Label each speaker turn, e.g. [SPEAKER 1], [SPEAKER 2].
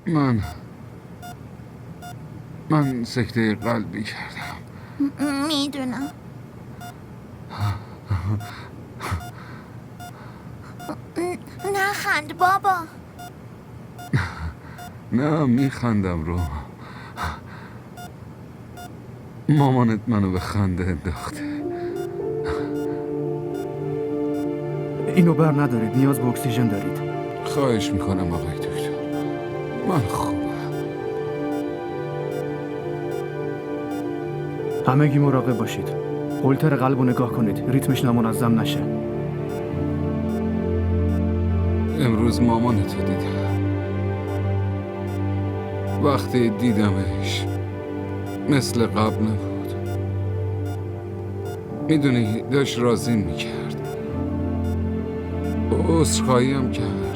[SPEAKER 1] من سکته قلبی کردم.
[SPEAKER 2] میدونم. نخند بابا.
[SPEAKER 1] نه میخندم رو. مامانت منو به خنده انداخته.
[SPEAKER 3] اینو بر ندارید، نیاز به اکسیژن دارید.
[SPEAKER 1] خواهش میکنم آقای دکتر، من خوبم.
[SPEAKER 3] همگی مراقب باشید. هولتر قلبو نگاه کنید، ریتمش نامنظم نشه.
[SPEAKER 1] امروز مامانتو دیدم. وقتی دیدمش مثل قبل نبود. میدونی داشت راضی میکرد. عذرخواهی هم کرد.